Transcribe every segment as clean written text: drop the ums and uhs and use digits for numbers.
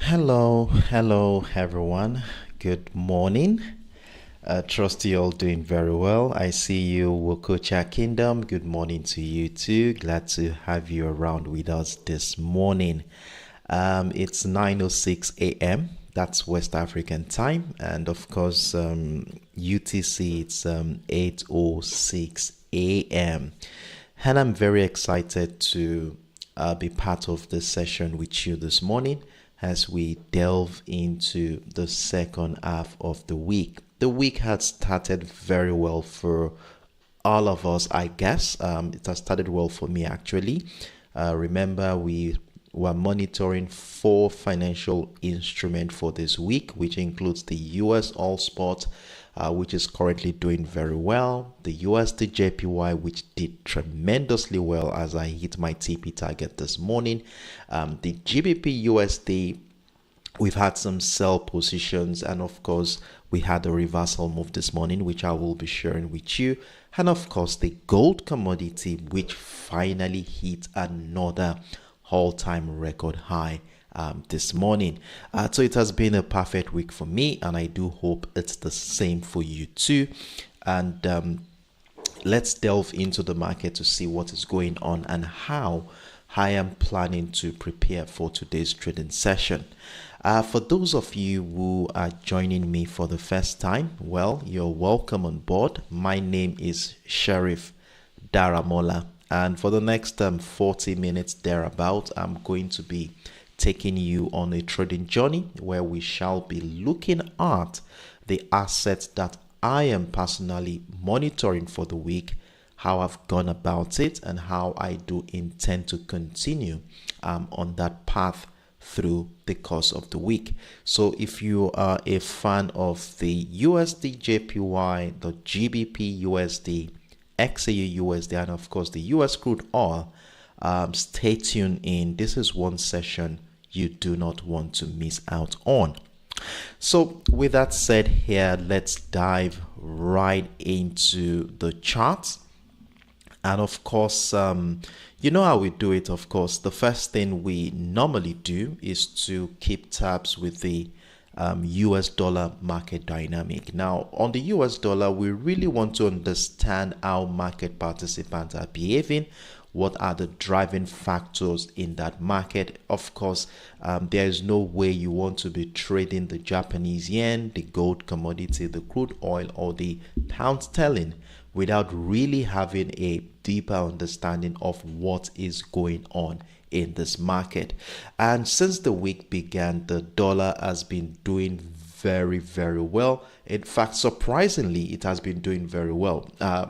Hello everyone. Good morning. Trust you all doing very well. I see you, Wokocha Kingdom. Good morning to you too. Glad to have you around with us this morning. It's 9:06 a.m. That's West African time, and of course, UTC it's 8:06 a.m. And I'm very excited to be part of this session with you this morning as we delve into the second half of the week. The week had started very well for all of us, I guess. It has started well for me, actually. Remember, we were monitoring 4 financial instruments for this week, which includes the USOIL spot, which is currently doing very well, the USDJPY, which did tremendously well as I hit my TP target this morning, the GBPUSD. We've had some sell positions, and of course we had a reversal move this morning, which I will be sharing with you, and of course the gold commodity, which finally hit another all-time record high this morning. So it has been a perfect week for me, and I do hope it's the same for you too. And let's delve into the market to see what is going on and how I am planning to prepare for today's trading session. For those of you who are joining me for the first time, well, you're welcome on board. My name is Sheriff Daramola, and for the next 40 minutes thereabout, I'm going to be taking you on a trading journey where we shall be looking at the assets that I am personally monitoring for the week, how I've gone about it, and how I do intend to continue on that path through the course of the week. So if you are a fan of the USDJPY, the GBPUSD, XAUUSD, and of course the US crude oil, stay tuned in. This is one session you do not want to miss out on. So with that said here, let's dive right into the charts. And of course, you know how we do it. Of course, the first thing we normally do is to keep tabs with the US dollar market dynamic. Now, on the US dollar, we really want to understand how market participants are behaving. What are the driving factors in that market? Of course, there is no way you want to be trading the Japanese yen, the gold commodity, the crude oil, or the pound sterling without really having a deeper understanding of what is going on in this market. And since the week began, the dollar has been doing very well. In fact, surprisingly, it has been doing very well.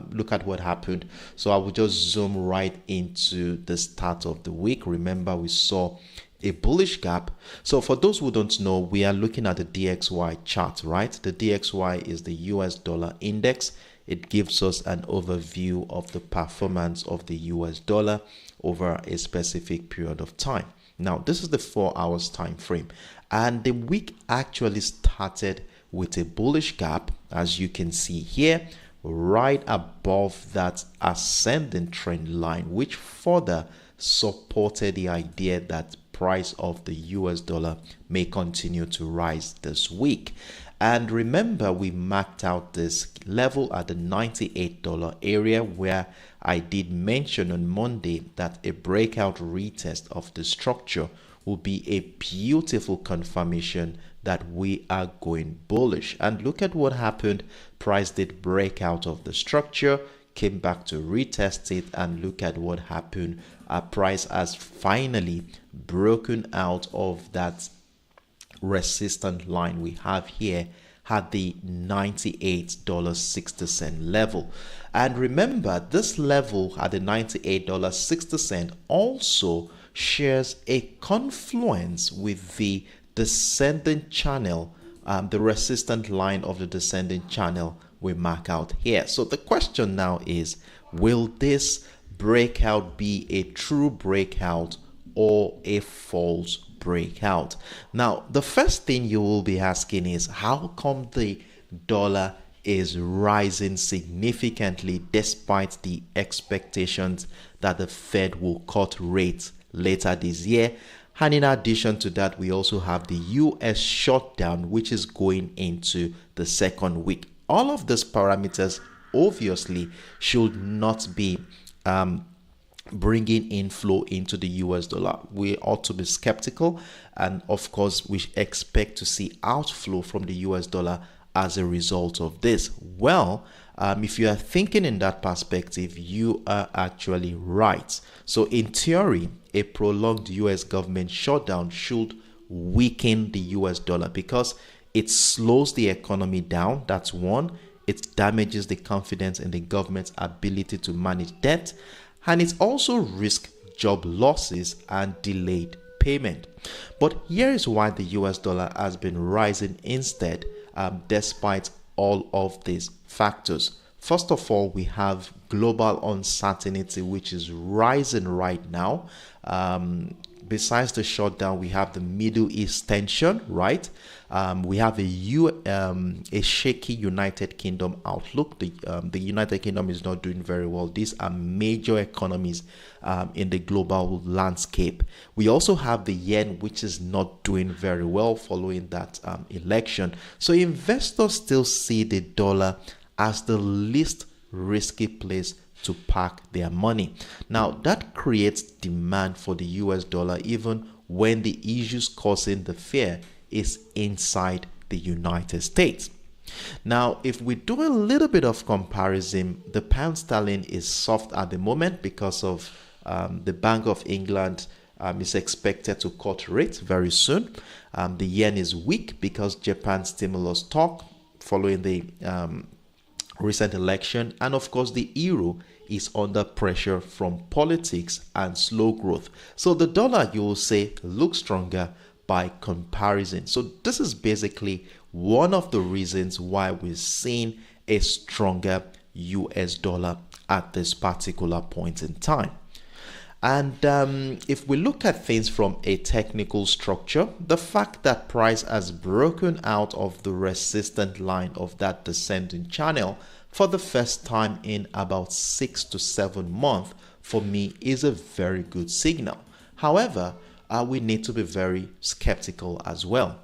Look at what happened. So I will just zoom right into the start of the week. Remember, we saw a bullish gap. So for those who don't know, we are looking at the DXY chart, right? The DXY is the US dollar index. It gives us an overview of the performance of the US dollar over a specific period of time. Now, this is the 4 hours time frame, and the week actually started with a bullish gap, as you can see here, right above that ascending trend line, which further supported the idea that price of the US dollar may continue to rise this week. And remember, we marked out this level at the $98 area, where I did mention on Monday that a breakout retest of the structure will be a beautiful confirmation that we are going bullish. And look at what happened. Price did break out of the structure, came back to retest it, and look at what happened. Our price has finally broken out of that resistant line we have here at the $98.60 level. And remember, this level at the $98.60 also shares a confluence with the descending channel, the resistant line of the descending channel we mark out here. So the question now is, will this breakout be a true breakout or a false breakout? Now, the first thing you will be asking is, how come the dollar is rising significantly despite the expectations that the Fed will cut rates later this year? And in addition to that, we also have the US shutdown, which is going into the second week. All of these parameters obviously should not be bringing inflow into the US dollar. We ought to be skeptical, and of course we expect to see outflow from the US dollar as a result of this. Well, if you are thinking in that perspective, you are actually right. So in theory, a prolonged US government shutdown should weaken the US dollar because it slows the economy down. That's one. It damages the confidence in the government's ability to manage debt, and it also risks job losses and delayed payment. But here is why the US dollar has been rising instead, despite all of these factors. First of all, we have global uncertainty, which is rising right now. Besides the shutdown, we have the Middle East tension, right? We have a shaky United Kingdom outlook. The United Kingdom is not doing very well. These are major economies in the global landscape. We also have the yen, which is not doing very well following that election. So investors still see the dollar as the least risky place to park their money. Now that creates demand for the US dollar even when the issues causing the fear is inside the United States. Now, if we do a little bit of comparison, the pound sterling is soft at the moment because of the Bank of England is expected to cut rates very soon. The yen is weak because Japan's stimulus talk following the recent election, and of course the euro is under pressure from politics and slow growth. So the dollar, you will say, looks stronger by comparison. So this is basically one of the reasons why we're seeing a stronger US dollar at this particular point in time. And if we look at things from a technical structure, the fact that price has broken out of the resistant line of that descending channel for the first time in about 6 to 7 months, for me, is a very good signal. However, we need to be very skeptical as well.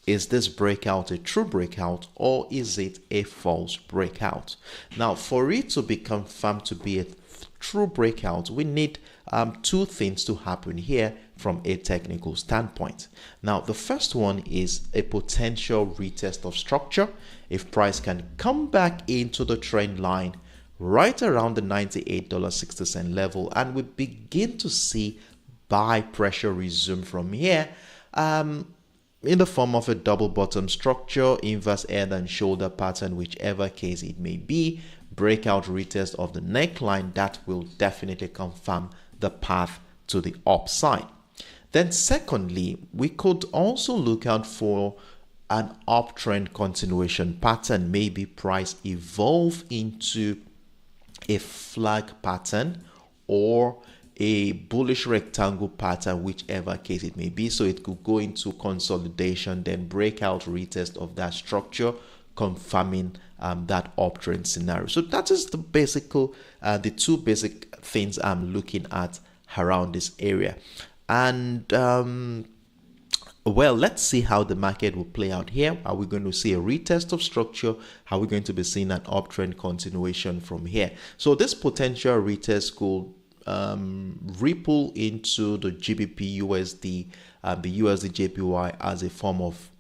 Is this breakout a true breakout, or is it a false breakout? Now, for it to be confirmed to be a true breakout, we need two things to happen here from a technical standpoint. Now, the first one is a potential retest of structure. If price can come back into the trend line right around the $98.60 level, and we begin to see buy pressure resume from here, in the form of a double bottom structure, inverse head and shoulder pattern, whichever case it may be, breakout retest of the neckline, that will definitely confirm the path to the upside. Then secondly, we could also look out for an uptrend continuation pattern, maybe price evolve into a flag pattern or a bullish rectangle pattern, whichever case it may be. So it could go into consolidation, then breakout retest of that structure, confirming that uptrend scenario. So that is the two basic things I'm looking at around this area. And well, let's see how the market will play out here. Are we going to see a retest of structure? Are we going to be seeing an uptrend continuation from here? So this potential retest could ripple into the GBPUSD, the USDJPY as a form of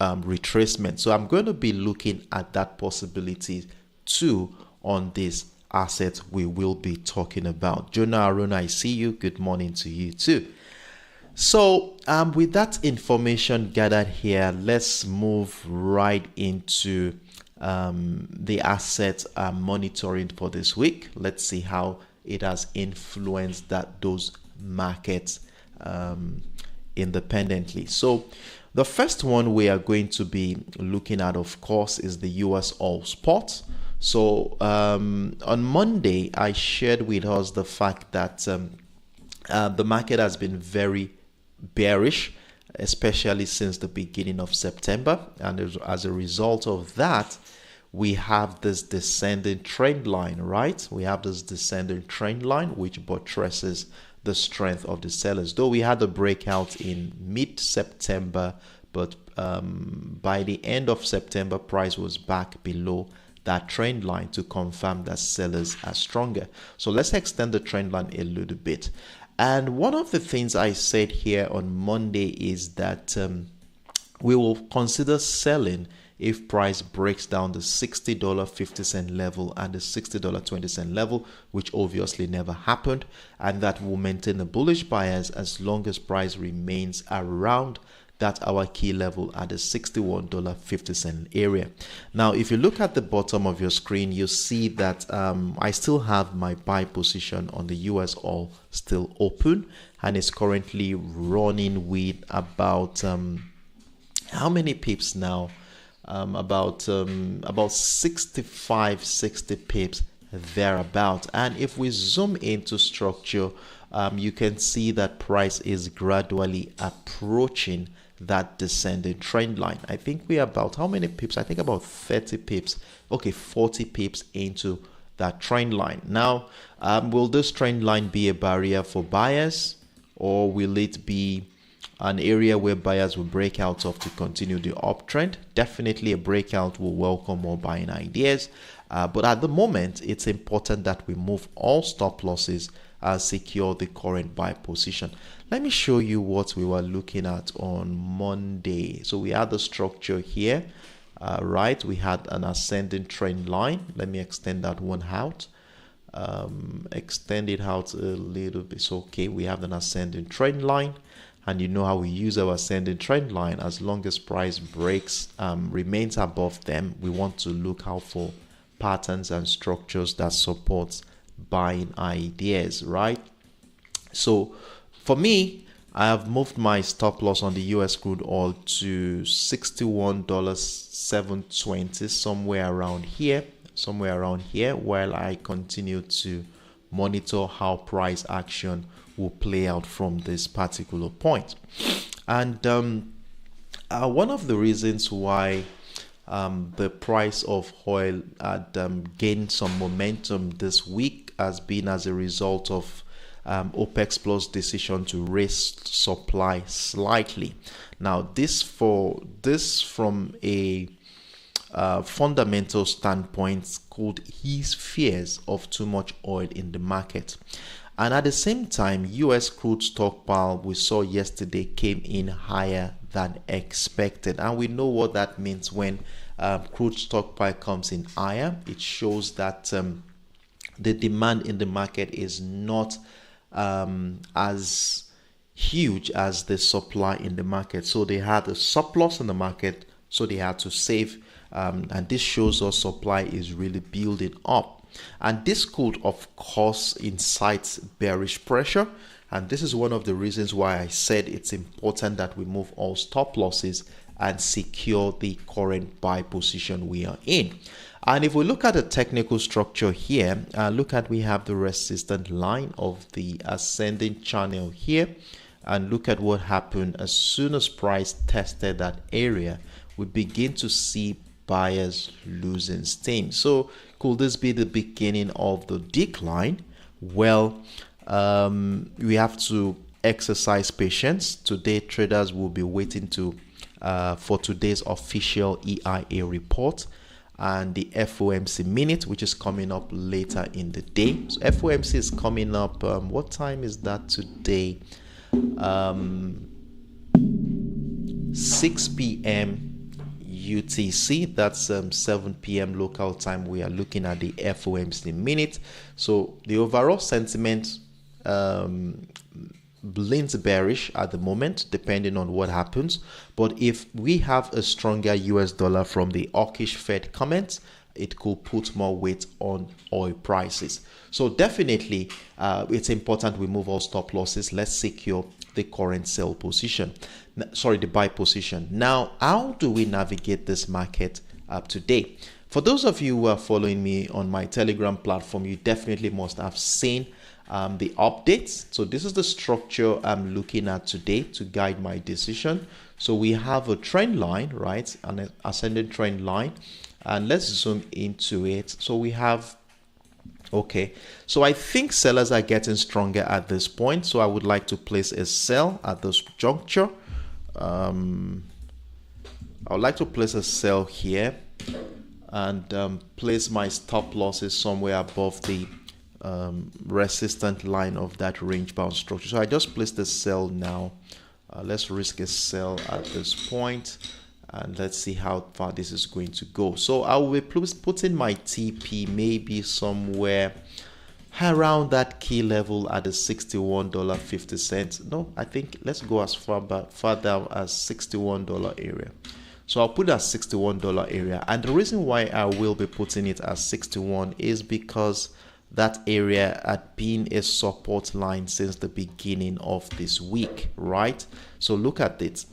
retracement. So I'm going to be looking at that possibility too on this asset we will be talking about. Jonah Aruna, I see you. Good morning to you too. So with that information gathered here, let's move right into the asset monitoring for this week. Let's see how it has influenced those markets independently. So the first one we are going to be looking at, of course, is the USOIL spot. So on Monday, I shared with us the fact that the market has been very bearish, especially since the beginning of September. And as a result of that, we have this descending trend line, right? We have this descending trend line which buttresses the strength of the sellers. Though we had a breakout in mid-September, but by the end of September, price was back below that trend line to confirm that sellers are stronger. So let's extend the trend line a little bit. And one of the things I said here on Monday is that we will consider selling if price breaks down the $60.50 level and the $60.20 level, which obviously never happened, and that will maintain a bullish bias as long as price remains around that our key level at the $61.50 area. Now, if you look at the bottom of your screen, you see that I still have my buy position on the US oil still open, and it's currently running with about how many pips now? About 65, 60 pips thereabout. And if we zoom into structure, you can see that price is gradually approaching that descending trend line. I think we are about how many pips? I think about 30 pips. Okay, 40 pips into that trend line. Now, will this trend line be a barrier for buyers, or will it be an area where buyers will break out of to continue the uptrend? Definitely a breakout will welcome more buying ideas. But at the moment, it's important that we move all stop losses and secure the current buy position. Let me show you what we were looking at on Monday. So we had the structure here, right? We had an ascending trend line. Let me extend that one out. Extend it out a little bit. So, okay, we have an ascending trend line. And you know how we use our ascending trend line. As long as price breaks, remains above them, we want to look out for patterns and structures that supports buying ideas, right? So for me, I have moved my stop loss on the US crude oil to $61.720, somewhere around here, while I continue to monitor how price action will play out from this particular point. And one of the reasons why the price of oil had gained some momentum this week has been as a result of OPEC Plus decision to raise supply slightly. Now, this from a fundamental standpoint could ease fears of too much oil in the market. And at the same time, US crude stockpile we saw yesterday came in higher than expected. And we know what that means when crude stockpile comes in higher. It shows that the demand in the market is not as huge as the supply in the market. So they had a surplus in the market, so they had to save. And this shows us supply is really building up. And this could, of course, incite bearish pressure. And this is one of the reasons why I said it's important that we move all stop losses and secure the current buy position we are in. And if we look at the technical structure here, we have the resistance line of the ascending channel here. And look at what happened as soon as price tested that area. We begin to see buyers losing steam. So could this be the beginning of the decline? Well, we have to exercise patience. Today, traders will be waiting for today's official EIA report and the FOMC minute, which is coming up later in the day. So FOMC is coming up. What time is that today? 6 p.m. UTC, that's 7 p.m. local time. We are looking at the FOMC minute. So the overall sentiment leans bearish at the moment, depending on what happens. But if we have a stronger US dollar from the hawkish Fed comments, it could put more weight on oil prices. So definitely, it's important we move our stop losses. Let's secure the current sell position. Sorry, the buy position. Now, how do we navigate this market up today? For those of you who are following me on my Telegram platform, you definitely must have seen the updates. So this is the structure I'm looking at today to guide my decision. So we have a trend line, right? An ascending trend line. And let's zoom into it. So we have, okay, so I think sellers are getting stronger at this point. So I would like to place a sell at this juncture. I would like to place a sell here and place my stop losses somewhere above the resistant line of that range bound structure. So I just placed the sell now. Let's risk a sell at this point, and let's see how far this is going to go. So I will be putting my TP maybe somewhere around that key level at the $61.50. No, I think let's go as far down as $61 area. So I'll put it at $61 area, and the reason why I will be putting it at 61 is because that area had been a support line since the beginning of this week, right? So look at it.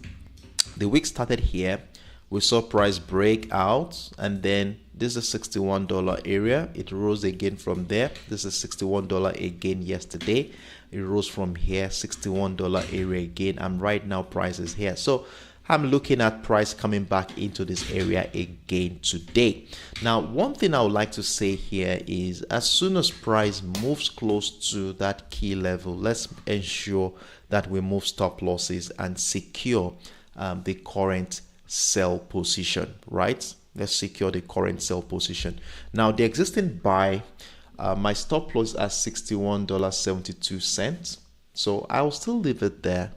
The week started here. We saw price break out, and then this is a $61 area. It rose again from there. This is $61 again yesterday. It rose from here, $61 area again, and right now price is here. So I'm looking at price coming back into this area again today. Now, one thing I would like to say here is as soon as price moves close to that key level, let's ensure that we move stop losses and secure the current sell position, right? Let's secure the current sell position. Now, the existing buy, my stop loss at $61.72. So I will still leave it there.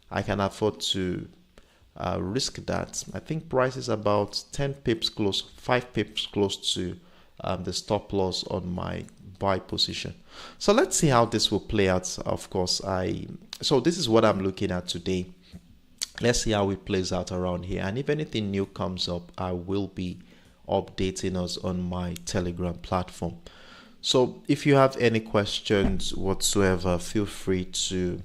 I can afford to risk that. I think price is about 10 pips close, 5 pips close to the stop loss on my buy position. So let's see how this will play out. Of course, so this is what I'm looking at today. Let's see how it plays out around here. And if anything new comes up, I will be updating us on my Telegram platform. So if you have any questions whatsoever, feel free to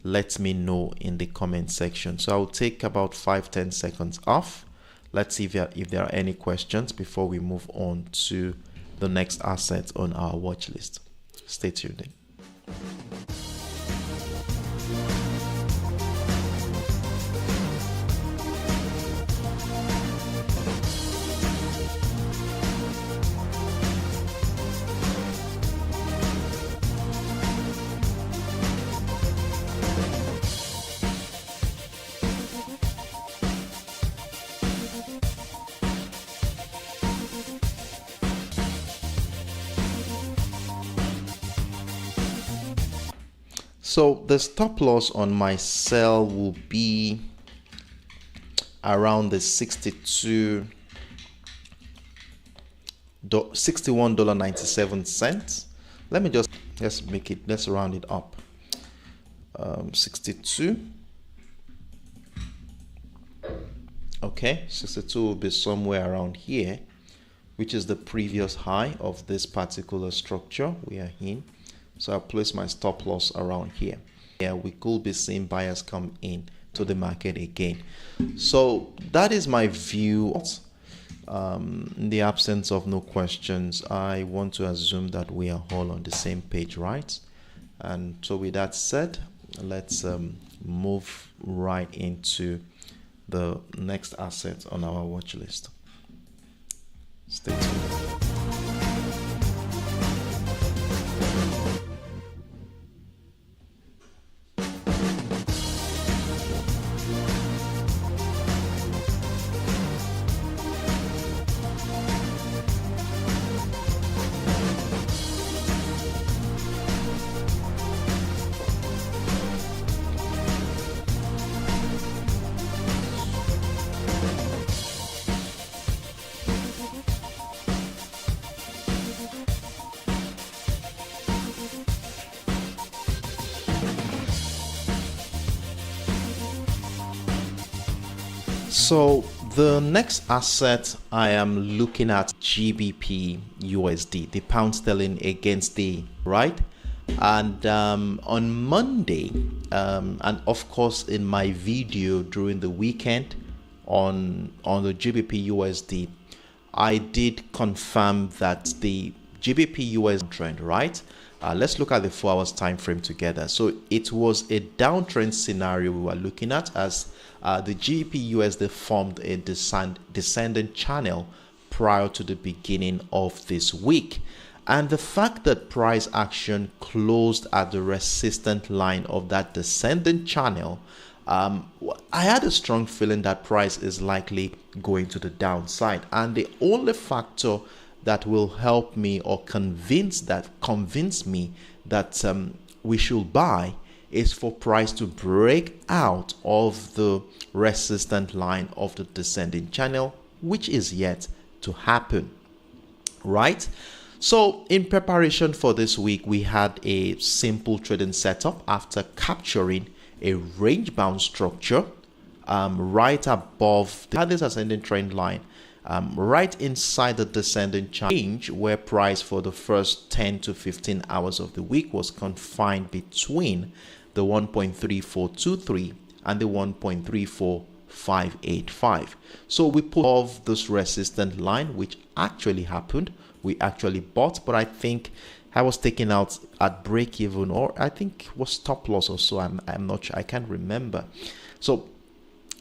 let me know in the comment section. So I'll take about 5-10 seconds off. Let's see if there are any questions before we move on to the next asset on our watch list. Stay tuned in. So the stop loss on my sell will be around the $61.97. Let me let's round it up. 62. Okay, 62 will be somewhere around here, which is the previous high of this particular structure we are in. So I'll place my stop loss around here. Yeah, we could be seeing buyers come in to the market again. So that is my view. In the absence of no questions, I want to assume that we are all on the same page, right? And so with that said, let's move right into the next asset on our watch list. Stay tuned. So the next asset I am looking at, GBPUSD, the pound sterling against the right. And on Monday, and of course in my video during the weekend on the GBPUSD, I did confirm that the GBPUSD trend, right? Let's look at the 4 hours time frame together. So it was a downtrend scenario we were looking at as the GBPUSD formed a descending channel prior to the beginning of this week. And the fact that price action closed at the resistance line of that descending channel, I had a strong feeling that price is likely going to the downside. And the only factor that will help me or convince me that we should buy is for price to break out of the resistance line of the descending channel, which is yet to happen, right? So in preparation for this week, we had a simple trading setup after capturing a range bound structure right above this ascending trend line, right inside the descending change, where price for the first 10 to 15 hours of the week was confined between the 1.3423 and the 1.34585. So we put off this resistance line, which actually happened. We actually bought, but I think I was taken out at break even, or I think was stop loss or so. I'm not sure. I can't remember. So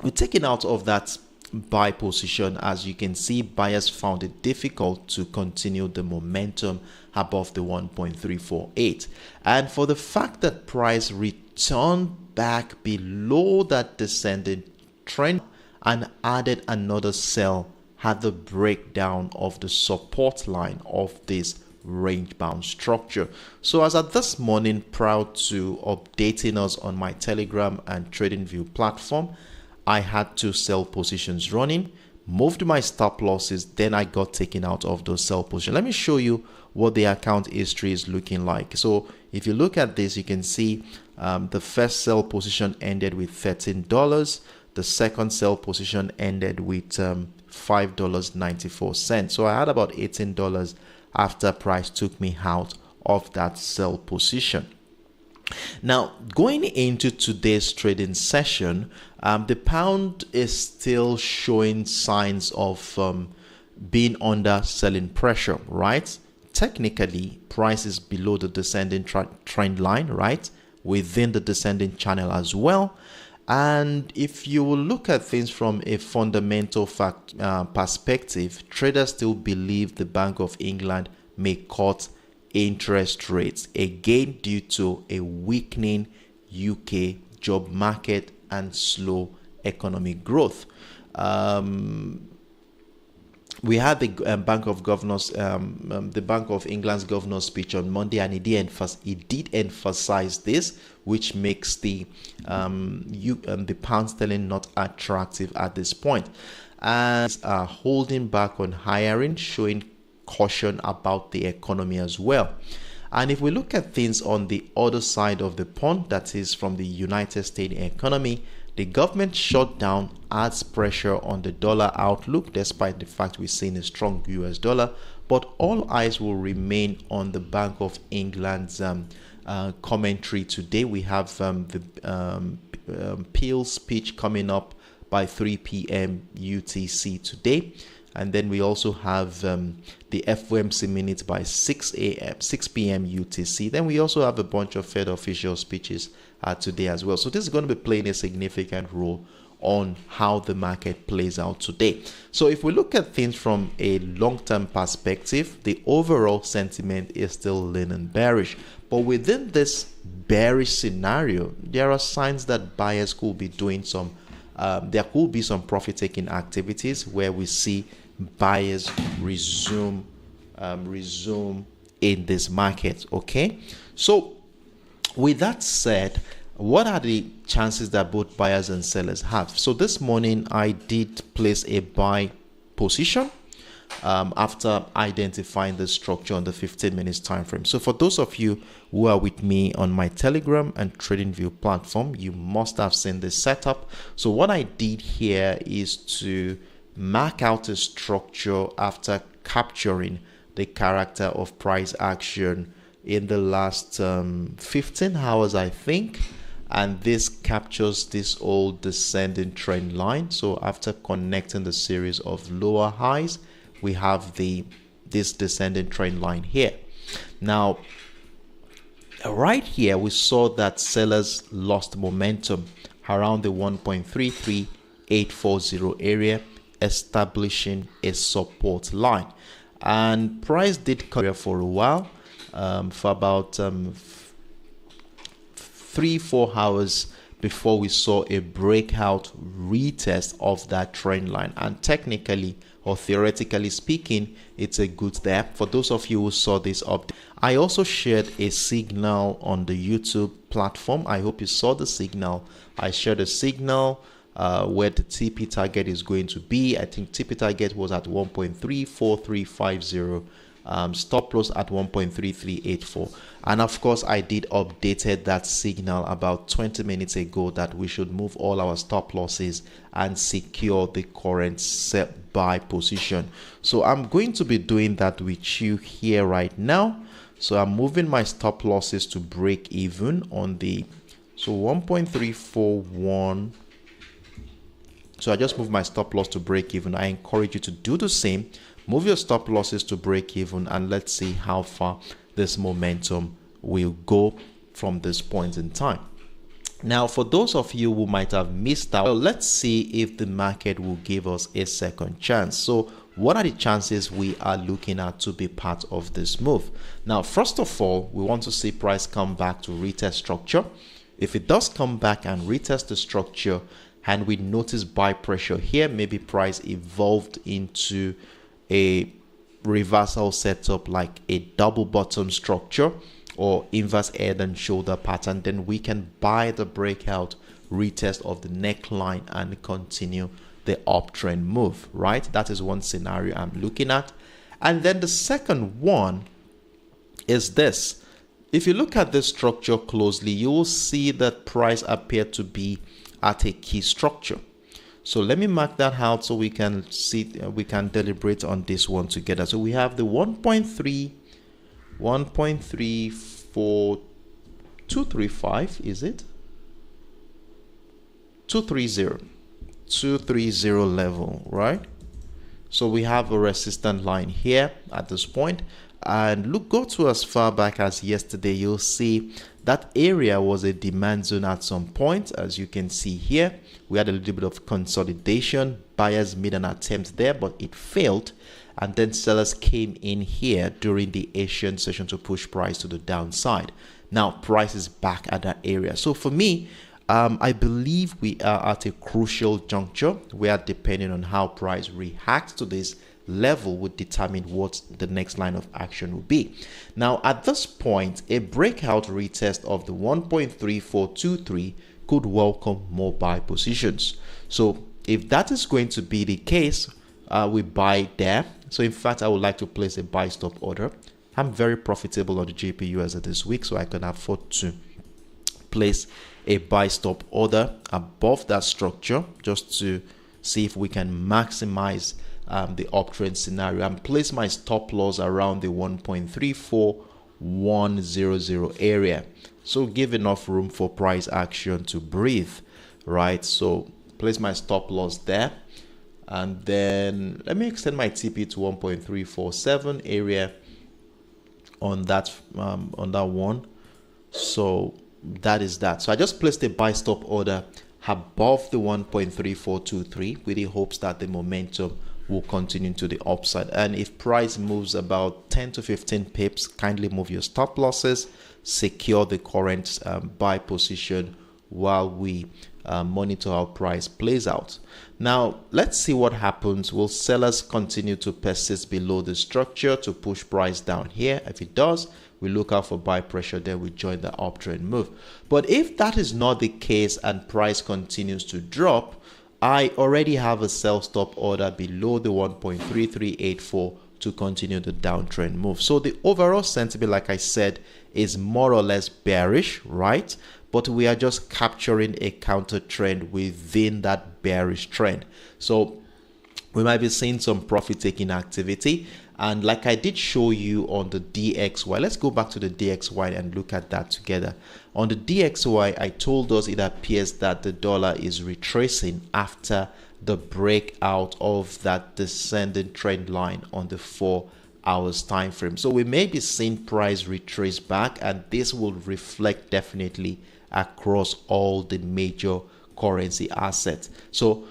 we're taken out of that buy position. As you can see, buyers found it difficult to continue the momentum above the 1.348, and for the fact that price returned back below that descending trend and added another sell at the breakdown of the support line of this range bound structure. So as at this morning, proud to updating us on my Telegram and TradingView platform, I had 2 sell positions running, moved my stop losses, then I got taken out of those sell positions. Let me show you what the account history is looking like. So if you look at this, you can see the first sell position ended with $13. The second sell position ended with $5.94. So I had about $18 after price took me out of that sell position. Now, going into today's trading session, the pound is still showing signs of being under selling pressure, right? Technically, price is below the descending trend line, right? Within the descending channel as well. And if you will look at things from a fundamental perspective, traders still believe the Bank of England may cut interest rates again due to a weakening UK job market and slow economic growth. We had the Bank of Governors, the Bank of England's governor's speech on Monday, and he did emphasize this, which makes the pound sterling not attractive at this point, and are holding back on hiring, showing caution about the economy as well. And if we look at things on the other side of the pond, that is from the United States economy, the government shutdown adds pressure on the dollar outlook, despite the fact we're seeing a strong US dollar. But all eyes will remain on the Bank of England's commentary today. We have the Peel's speech coming up by 3 p.m. UTC today. And then we also have the FOMC minutes by 6 p.m. UTC. Then we also have a bunch of Fed official speeches today as well. So this is going to be playing a significant role on how the market plays out today. So if we look at things from a long-term perspective, the overall sentiment is still leaning bearish. But within this bearish scenario, there are signs that buyers could be doing some, there could be some profit-taking activities where we see buyers resume in this market. Okay, so with that said, what are the chances that both buyers and sellers have? So this morning I did place a buy position after identifying the structure on the 15 minutes time frame. So for those of you who are with me on my Telegram and TradingView platform, you must have seen this setup. So what I did here is to mark out a structure after capturing the character of price action in the last 15 hours, I think. And this captures this old descending trend line. So after connecting the series of lower highs, we have this descending trend line here. Now, right here we saw that sellers lost momentum around the 1.33840 area, establishing a support line, and price did come here for a while, for about 3-4 hours before we saw a breakout retest of that trend line. And technically or theoretically speaking, it's a good step. For those of you who saw this update, I also shared a signal on the YouTube platform. I hope you saw the signal. I shared a signal where the TP target is going to be. I think TP target was at 1.34350. Stop loss at 1.3384, and of course I did updated that signal about 20 minutes ago that we should move all our stop losses and secure the current set buy position. So I'm going to be doing that with you here right now. So I'm moving my stop losses to break even on the 1.341. So I just moved my stop loss to break even. I encourage you to do the same. Move your stop losses to break even, and let's see how far this momentum will go from this point in time. Now, for those of you who might have missed out, well, let's see if the market will give us a second chance. So what are the chances we are looking at to be part of this move? Now, first of all, we want to see price come back to retest structure. If it does come back and retest the structure, and we notice buy pressure here, maybe price evolved into a reversal setup like a double bottom structure or inverse head and shoulder pattern, then we can buy the breakout retest of the neckline and continue the uptrend move, right? That is one scenario I'm looking at. And then the second one is this. If you look at this structure closely, you will see that price appeared to be at a key structure. So let me mark that out so we can see, we can deliberate on this one together. So we have the 1.34235, is it? 230 level, right? So we have a resistant line here at this point. And look, go to as far back as yesterday, you'll see that area was a demand zone at some point. As you can see here, we had a little bit of consolidation. Buyers made an attempt there, but it failed. And then sellers came in here during the Asian session to push price to the downside. Now price is back at that area. So for me, I believe we are at a crucial juncture where, depending on how price reacts to this level, would determine what the next line of action will be. Now at this point, a breakout retest of the 1.3423 could welcome more buy positions. So if that is going to be the case, we buy there. So in fact, I would like to place a buy stop order. I'm very profitable on the GBPUSD this week, so I can afford to place a buy stop order above that structure just to see if we can maximize the uptrend scenario, and place my stop loss around the 1.34100 area. So give enough room for price action to breathe, right? So place my stop loss there, and then let me extend my TP to 1.347 area on that one. So that is that. So I just placed a buy stop order above the 1.3423 with the hopes that the momentum will continue to the upside. And if price moves about 10 to 15 pips, kindly move your stop losses, secure the current buy position while we monitor how price plays out. Now let's see what happens. Will sellers continue to persist below the structure to push price down here? If it does, we look out for buy pressure, then we join the uptrend move. But if that is not the case and price continues to drop, I already have a sell stop order below the 1.3384 to continue the downtrend move. So the overall sentiment, like I said, is more or less bearish, right? But we are just capturing a counter trend within that bearish trend. So we might be seeing some profit taking activity. And like I did show you on the DXY, let's go back to the DXY and look at that together. On the DXY, I told us it appears that the dollar is retracing after the breakout of that descending trend line on the 4 hours time frame. So we may be seeing price retrace back, and this will reflect definitely across all the major currency assets. So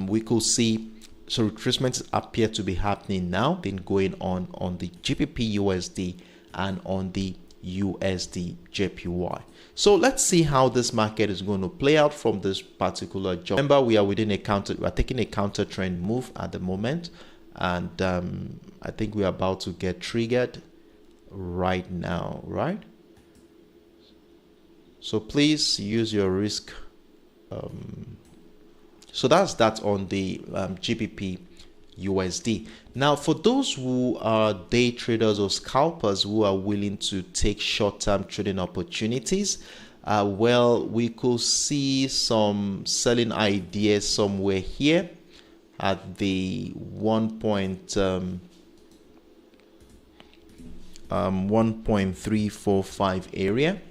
we could see retracements appear to be happening now, been going on the GBPUSD and on the USDJPY. So let's see how this market is going to play out from this particular jump. Remember, we are taking a counter trend move at the moment, and I think we're about to get triggered right now, right? So please use your risk. So that's that on the GBP USD. Now, for those who are day traders or scalpers who are willing to take short-term trading opportunities, well, we could see some selling ideas somewhere here at the 1.345 area.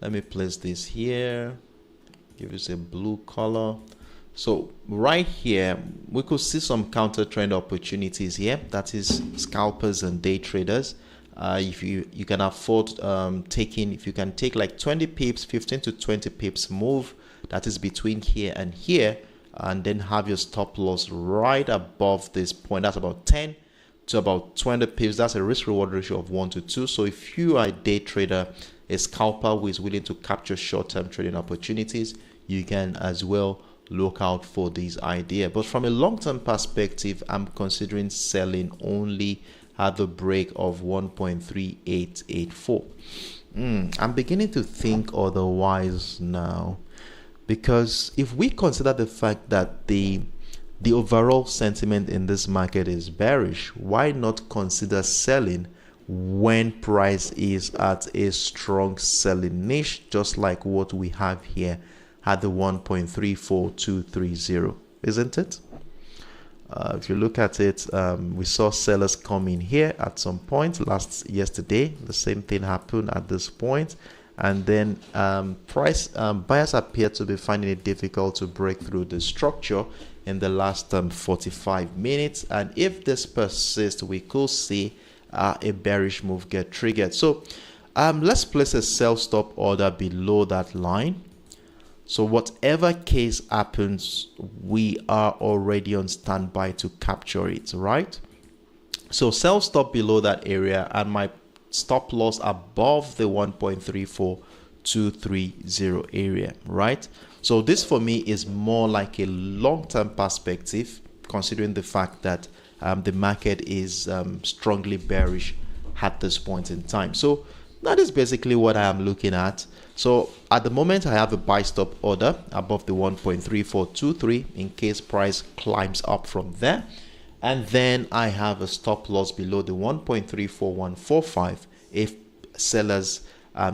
Let me place this here, give it a blue color. So right here, we could see some counter trend opportunities here. That is scalpers and day traders. If you can afford if you can take like 20 pips, 15 to 20 pips move, that is between here and here, and then have your stop loss right above this point. That's about 10 to about 20 pips. That's a risk reward ratio of 1 to 2. So if you are a day trader, a scalper who is willing to capture short-term trading opportunities, you can as well look out for these ideas. But from a long-term perspective, I'm considering selling only at the break of 1.3884. I'm beginning to think otherwise now, because if we consider the fact that the overall sentiment in this market is bearish, why not consider selling when price is at a strong selling niche, just like what we have here at the 1.34230, isn't it? If you look at it, we saw sellers come in here at some point yesterday. The same thing happened at this point, and then buyers appear to be finding it difficult to break through the structure in the last 45 minutes. And if this persists, we could see a bearish move get triggered. So let's place a sell stop order below that line. So whatever case happens, we are already on standby to capture it, right? So sell stop below that area and my stop loss above the 1.34230 area, right? So this for me is more like a long-term perspective, considering the fact that the market is strongly bearish at this point in time. So that is basically what I am looking at. So at the moment, I have a buy stop order above the 1.3423 in case price climbs up from there. And then I have a stop loss below the 1.34145 if sellers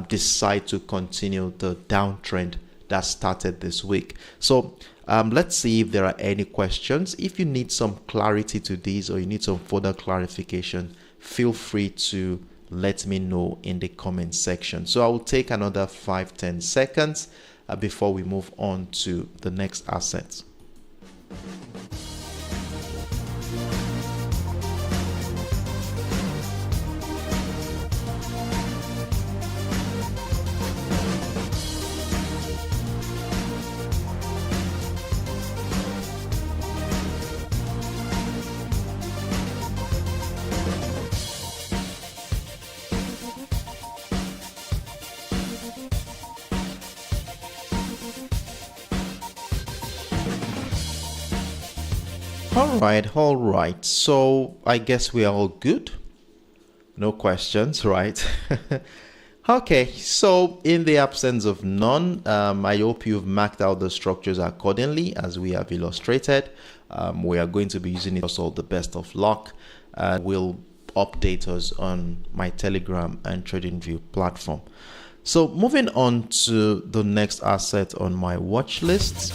decide to continue the downtrend that started this week. So let's see if there are any questions. If you need some clarity to these or you need some further clarification, feel free to let me know in the comment section. So I will take another 5-10 seconds before we move on to the next asset. All right. So I guess we are all good. No questions, right? Okay. So in the absence of none, I hope you've marked out the structures accordingly as we have illustrated. We are going to be using it for all the best of luck. We'll update us on my Telegram and TradingView platform. So moving on to the next asset on my watch list.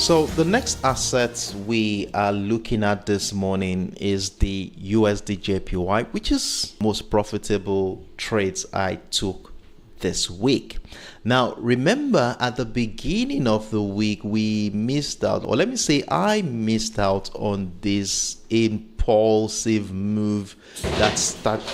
So the next asset we are looking at this morning is the USDJPY, which is most profitable trades I took this week. Now remember, at the beginning of the week we missed out, or let me say I missed out on this impulsive move that started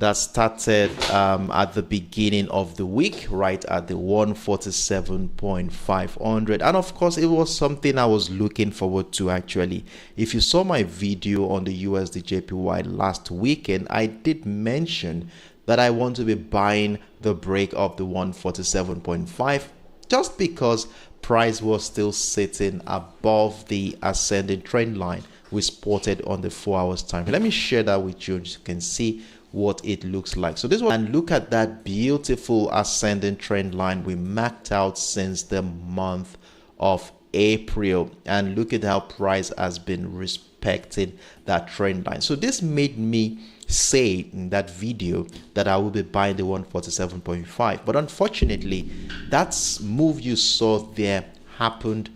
at the beginning of the week, right at the 147.500, and of course it was something I was looking forward to. Actually, if you saw my video on the USDJPY last weekend, I did mention that I want to be buying the break of the 147.5 just because price was still sitting above the ascending trend line we spotted on the 4 hours time. Let me share that with you so you can see what it looks like. So this one, and look at that beautiful ascending trend line we marked out since the month of April, and look at how price has been respecting that trend line. So this made me say in that video that I will be buying the 147.5, but unfortunately that move you saw there happened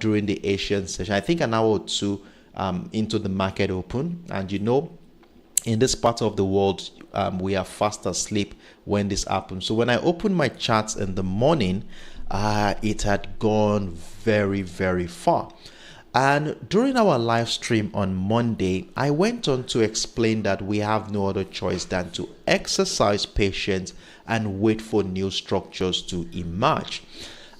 during the Asian session, I think an hour or two into the market open. And you know, in this part of the world we are fast asleep when this happens. So when I opened my charts in the morning, it had gone very far. And during our live stream on Monday, I went on to explain that we have no other choice than to exercise patience and wait for new structures to emerge.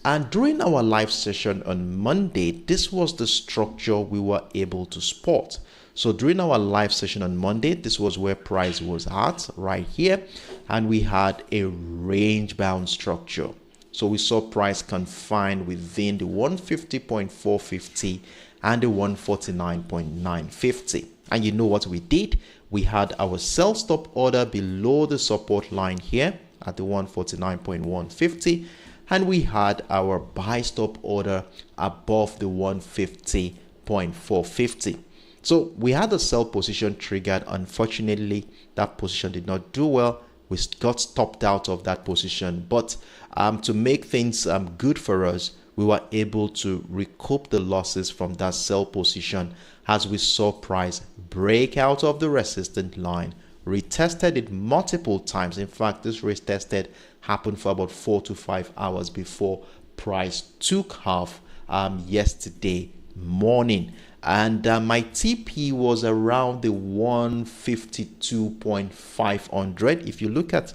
And during our live session on Monday, this was the structure we were able to spot. So during our live session on Monday, this was where price was at, right here, and we had a range bound structure. So we saw price confined within the 150.450 and the 149.950. And you know what we did? We had our sell stop order below the support line here at the 149.150, and we had our buy stop order above the 150.450. So we had a sell position triggered. Unfortunately, that position did not do well. We got stopped out of that position, but to make things good for us, we were able to recoup the losses from that sell position as we saw price break out of the resistance line, retested it multiple times. In fact, this retested happened for about 4 to 5 hours before price took off yesterday morning. And my TP was around the 152.500. If you look at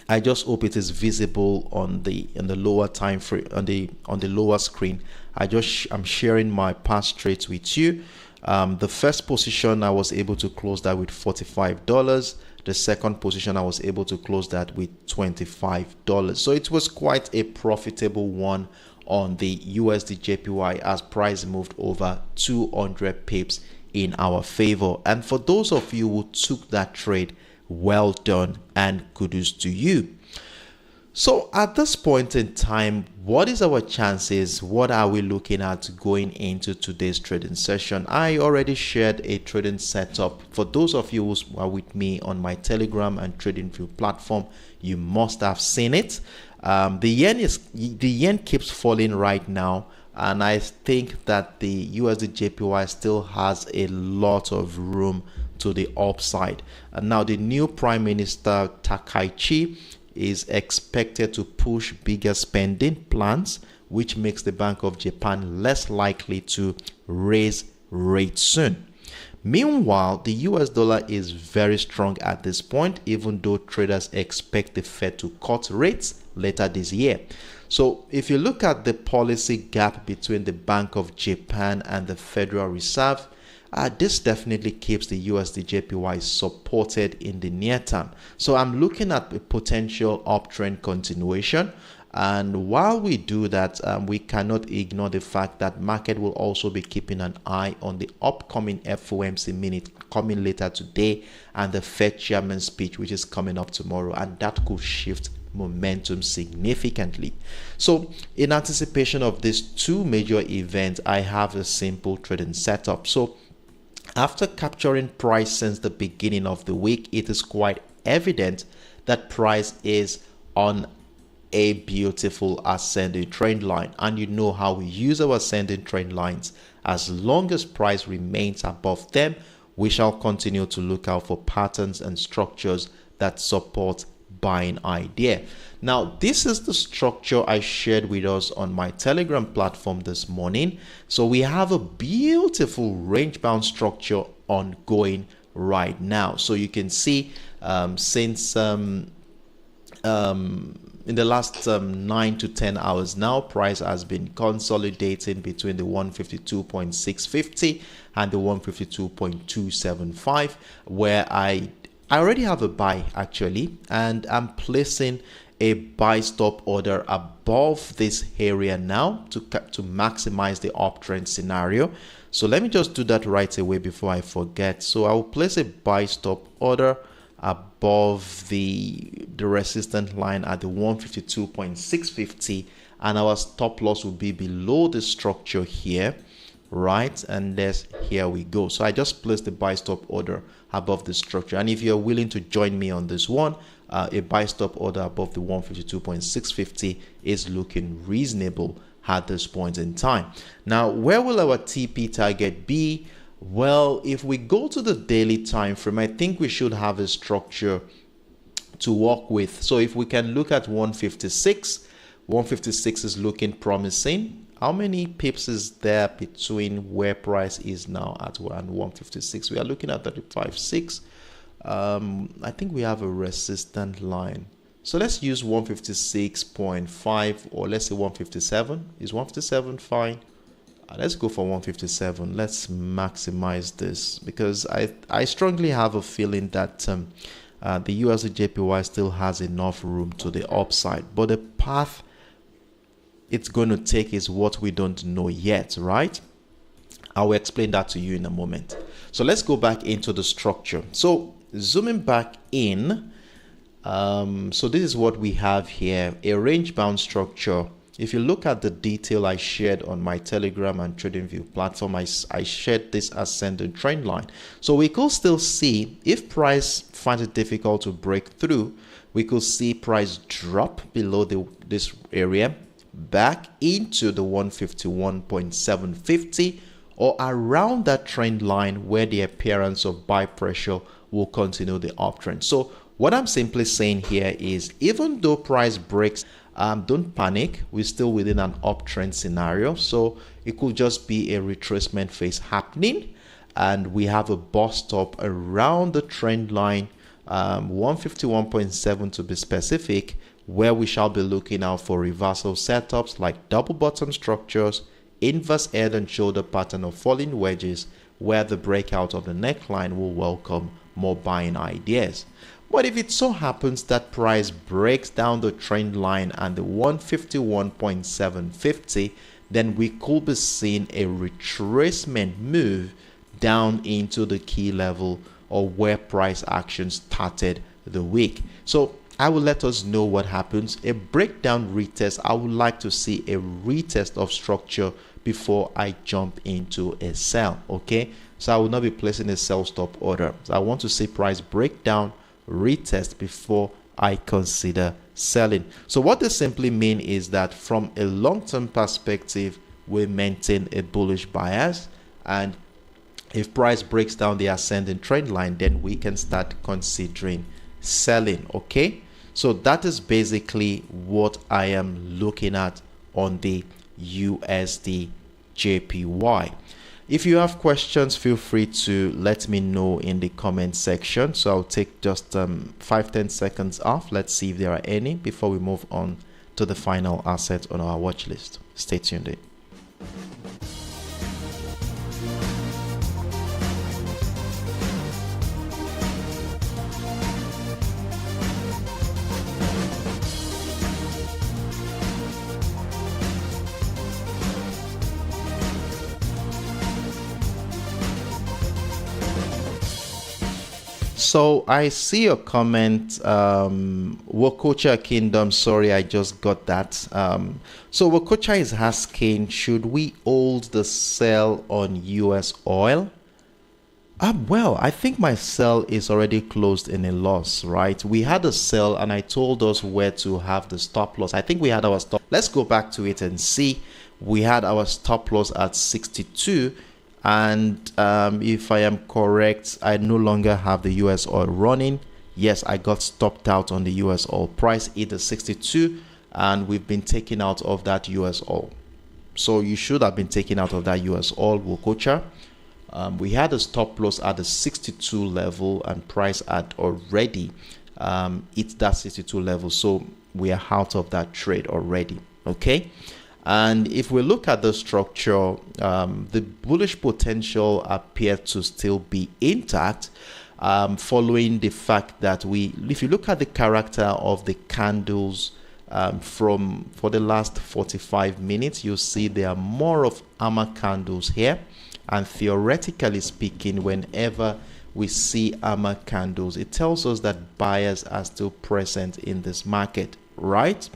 I just hope it is visible on the lower time frame, on the lower screen. I'm sharing my past trades with you. The first position I was able to close that with $45. The second position I was able to close that with $25. So it was quite a profitable one on the USDJPY as price moved over 200 pips in our favor. And for those of you who took that trade, well done and kudos to you. So at this point in time, what is our chances? What are we looking at going into today's trading session? I already shared a trading setup. For those of you who are with me on my Telegram and TradingView platform, you must have seen it. The yen keeps falling right now, and I think that the USDJPY still has a lot of room to the upside. And now the new Prime Minister Takaichi is expected to push bigger spending plans, which makes the Bank of Japan less likely to raise rates soon. Meanwhile, the US dollar is very strong at this point, even though traders expect the Fed to cut rates later this year. So if you look at the policy gap between the Bank of Japan and the Federal Reserve, this definitely keeps the USDJPY supported in the near term. So I'm looking at a potential uptrend continuation. And while we do that, we cannot ignore the fact that market will also be keeping an eye on the upcoming FOMC minute coming later today and the Fed chairman speech, which is coming up tomorrow, and that could shift momentum significantly. So in anticipation of these two major events, I have a simple trading setup. So after capturing price since the beginning of the week, it is quite evident that price is on a beautiful ascending trend line, and you know how we use our ascending trend lines. As long as price remains above them, we shall continue to look out for patterns and structures that support buying idea. Now, this is the structure I shared with us on my Telegram platform this morning. So we have a beautiful range bound structure ongoing right now. So you can see since in the last 9 to 10 hours now, price has been consolidating between the 152.650 and the 152.275, where I already have a buy actually, and I'm placing a buy stop order above this area now to maximize the uptrend scenario. So let me just do that right away before I forget. So I will place a buy stop order above the resistance line at the 152.650, and our stop loss will be below the structure here, right? And here we go. So I just placed the buy stop order above the structure, and if you're willing to join me on this one, a buy stop order above the 152.650 is looking reasonable at this point in time. Now, where will our TP target be? Well, if we go to the daily time frame, I think we should have a structure to work with. So if we can look at 156 is looking promising. How many pips is there between where price is now at and 156? We are looking at 35.6. I think we have a resistant line. So let's use 156.5, or let's say 157. Is 157 fine? Let's go for 157. Let's maximize this, because I strongly have a feeling that the USDJPY still has enough room to the upside, but the path it's going to take is what we don't know yet, right? I will explain that to you in a moment. So let's go back into the structure. So zooming back in, so this is what we have here, a range bound structure. If you look at the detail I shared on my Telegram and TradingView platform, I shared this ascending trend line. So we could still see, if price finds it difficult to break through, we could see price drop below this area back into the 151.750 or around that trend line, where the appearance of buy pressure will continue the uptrend. So what I'm simply saying here is, even though price breaks, don't panic. We're still within an uptrend scenario, so it could just be a retracement phase happening, and we have a bust up around the trend line, 151.7 to be specific, where we shall be looking out for reversal setups like double bottom structures, inverse head and shoulder pattern of falling wedges, where the breakout of the neckline will welcome more buying ideas. But if it so happens that price breaks down the trend line and the 151.750, then we could be seeing a retracement move down into the key level, or where price action started the week. So I will let us know what happens. A breakdown retest, I would like to see a retest of structure before I jump into a sell. Okay, so I will not be placing a sell stop order. So I want to see price break down, retest before I consider selling. So what this simply means is that from a long-term perspective, we maintain a bullish bias, and if price breaks down the ascending trend line, then we can start considering selling. Okay, so that is basically what I am looking at on the USDJPY. If you have questions, feel free to let me know in the comment section. So I'll take just 5-10 seconds off. Let's see if there are any before we move on to the final asset on our watch list. Stay tuned in. So I see a comment, Wokocha Kingdom. Sorry, I just got that. So Wokocha is asking, should we hold the sell on US oil? Well, I think my sell is already closed in a loss, right? We had a sell and I told us where to have the stop loss. I think we had our stop. Let's go back to it and see. We had our stop loss at 62. And if I am correct, I no longer have the US oil running. Yes, I got stopped out on the US oil price, either 62, and we've been taken out of that US oil. So you should have been taken out of that US oil, Wokocha. We had a stop loss at the 62 level and price had already hit that 62 level. So we are out of that trade already. Okay. And if we look at the structure, the bullish potential appeared to still be intact, following the fact that if you look at the character of the candles for the last 45 minutes, you'll see there are more of hammer candles here. And theoretically speaking, whenever we see hammer candles, it tells us that buyers are still present in this market, right?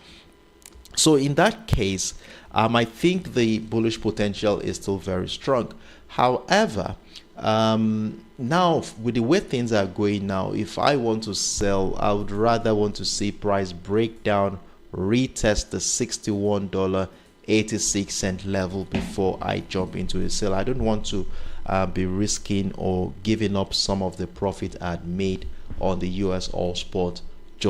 So in that case, I think the bullish potential is still very strong. However, now with the way things are going now, if I want to sell, I would rather want to see price break down, retest the $61.86 level before I jump into a sale. I don't want to be risking or giving up some of the profit I had made on the US All Spot